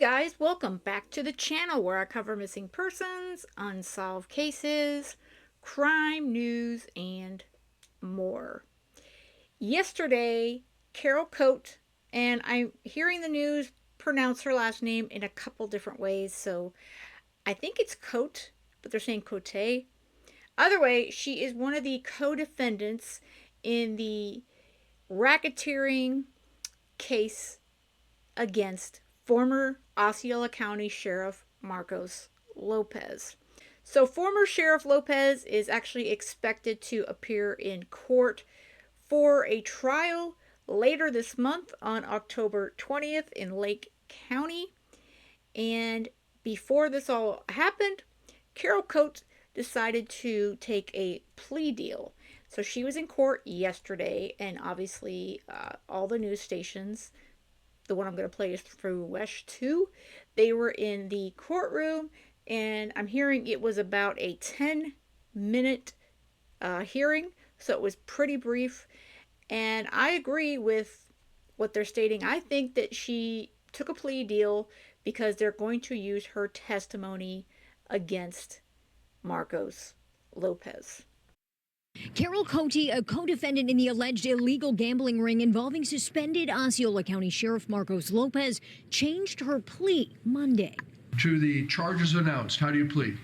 guys, welcome back to the channel where I cover missing persons, unsolved cases, crime news, and more. Yesterday, Carol Cote, and I'm hearing the news pronounce her last name in a couple different ways, so I think it's Cote, but they're saying Cote. Either way, she is one of the co-defendants in the racketeering case against former Osceola County Sheriff Marcos Lopez. So former Sheriff Lopez is actually expected to appear in court for a trial later this month on October 20th in Lake County. And before this all happened, Carol Cote decided to take a plea deal. So she was in court yesterday, and obviously all the news stations, the one I'm going to play is through WESH 2. They were in the courtroom, and I'm hearing it was about a 10-minute hearing, so it was pretty brief. And I agree with what they're stating. I think that she took a plea deal because they're going to use her testimony against Marcos Lopez. Carol Cote, a co-defendant in the alleged illegal gambling ring involving suspended Osceola County Sheriff Marcos Lopez, changed her plea Monday. To the charges announced, how do you plead?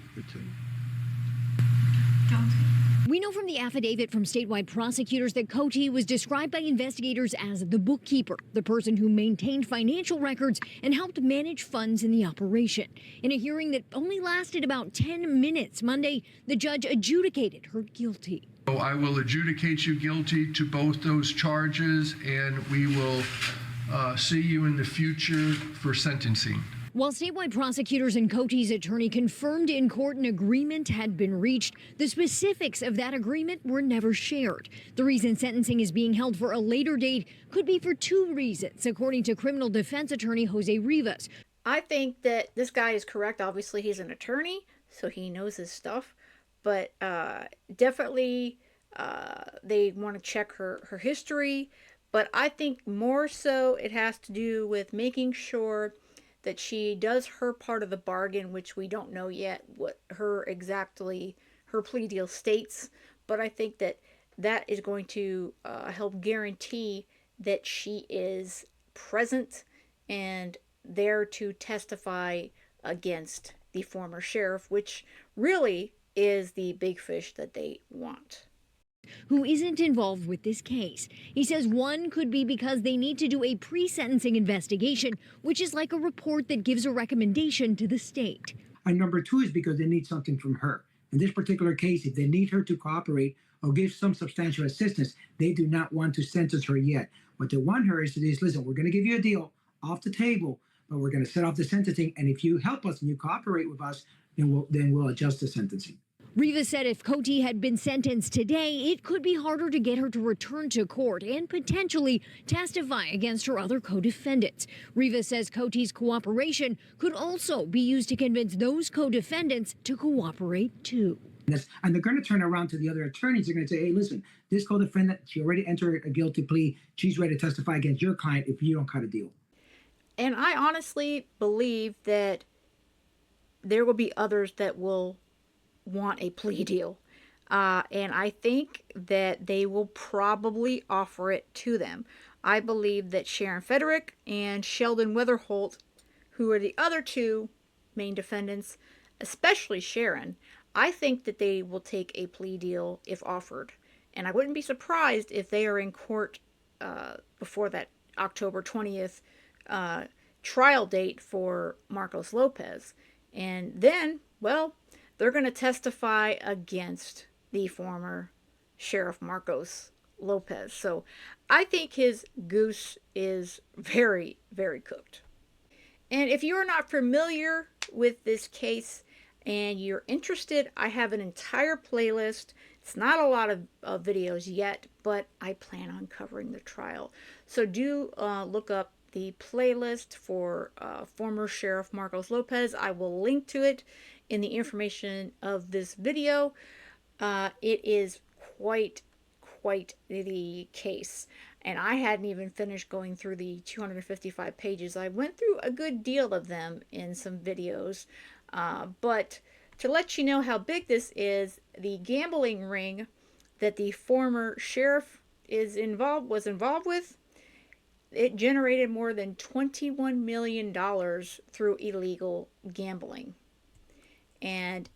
We know from the affidavit from statewide prosecutors that Cote was described by investigators as the bookkeeper, the person who maintained financial records and helped manage funds in the operation. In a hearing that only lasted about 10 minutes Monday, the judge adjudicated her guilty. I will adjudicate you guilty to both those charges, and we will see you in the future for sentencing. While statewide prosecutors and Cote's attorney confirmed in court an agreement had been reached, the specifics of that agreement were never shared. The reason sentencing is being held for a later date could be for two reasons, according to criminal defense attorney Jose Rivas. I think that this guy is correct. Obviously, he's an attorney, so he knows his stuff. But definitely they want to check her history. But I think more so it has to do with making sure that she does her part of the bargain, which we don't know yet what her plea deal states. But I think that that is going to help guarantee that she is present and there to testify against the former sheriff, which really is the big fish that they want. Who isn't involved with this case. He says one could be because they need to do a pre-sentencing investigation, which is like a report that gives a recommendation to the state. And number two is because they need something from her. In this particular case, if they need her to cooperate or give some substantial assistance, they do not want to sentence her yet. What they want her is to say, listen, we're going to give you a deal off the table, but we're going to set off the sentencing. And if you help us and you cooperate with us, then we'll adjust the sentencing. Rivas said if Cote had been sentenced today, it could be harder to get her to return to court and potentially testify against her other co-defendants. Rivas says Cote's cooperation could also be used to convince those co-defendants to cooperate too. And they're going to turn around to the other attorneys. They're going to say, hey, listen, this co-defendant, she already entered a guilty plea. She's ready to testify against your client if you don't cut a deal. And I honestly believe that there will be others that will want a plea deal. And I think that they will probably offer it to them. I believe that Sharon Frederick and Sheldon Weatherholt, who are the other two main defendants, especially Sharon, I think that they will take a plea deal if offered. And I wouldn't be surprised if they are in court before that October 20th trial date for Marcos Lopez. And then, well, they're going to testify against the former Sheriff Marcos Lopez. So I think his goose is very, very cooked. And if you are not familiar with this case and you're interested, I have an entire playlist. It's not a lot of videos yet, but I plan on covering the trial. So do look up the playlist for former Sheriff Marcos Lopez. I will link to it in the information of this video. It is quite the case. and I hadn't even finished going through the 255 pages. I went through a good deal of them in some videos, but to let you know how big this is, the gambling ring that the former sheriff was involved with, it generated more than $21 million through illegal gambling. And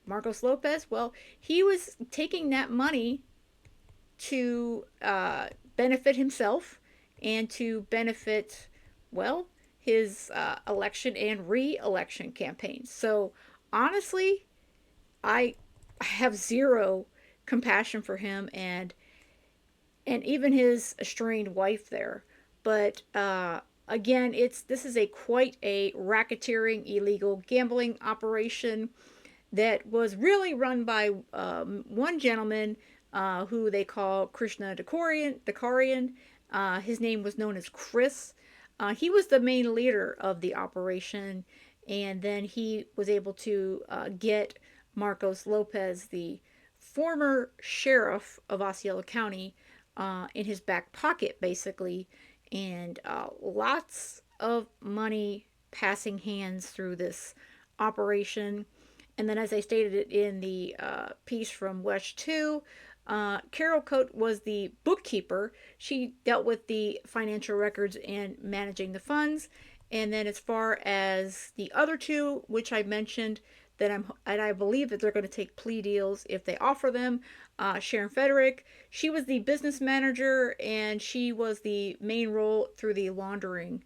Marcos Lopez, well, he was taking that money to benefit himself and to benefit, well, his election and re-election campaigns. So honestly, I have zero compassion for him and even his estranged wife there. But again, this is quite a racketeering illegal gambling operation that was really run by one gentleman who they call Krishna Dakarian. His name was known as Chris. He was the main leader of the operation, and then he was able to get Marcos Lopez, the former sheriff of Osceola County, in his back pocket, basically, and lots of money passing hands through this operation. And then, as I stated it in the piece from Wesh 2, Carol Coate was the bookkeeper. She dealt with the financial records and managing the funds. And then, as far as the other two, which I mentioned, and I believe that they're going to take plea deals if they offer them. Sharon Frederick, she was the business manager, and she was the main role through the laundering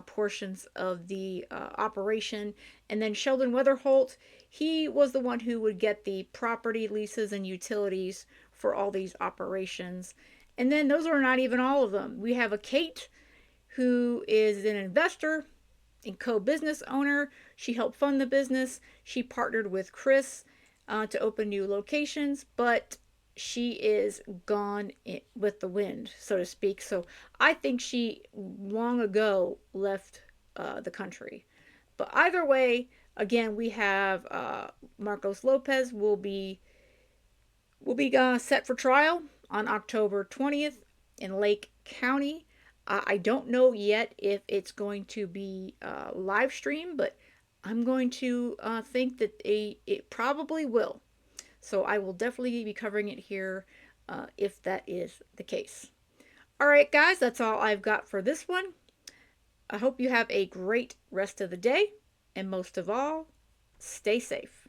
portions of the operation. And then Sheldon Weatherholt, he was the one who would get the property leases and utilities for all these operations. And then those are not even all of them. We have a Kate, who is an investor and co-business owner. She helped fund the business. She partnered with Chris to open new locations, but she is gone with the wind, so to speak. So I think she long ago left the country. But either way, again, we have Marcos Lopez will be set for trial on October 20th in Lake County. I don't know yet if it's going to be live stream, but I'm going to think that it probably will. So I will definitely be covering it here if that is the case. All right, guys, that's all I've got for this one. I hope you have a great rest of the day. And most of all, stay safe.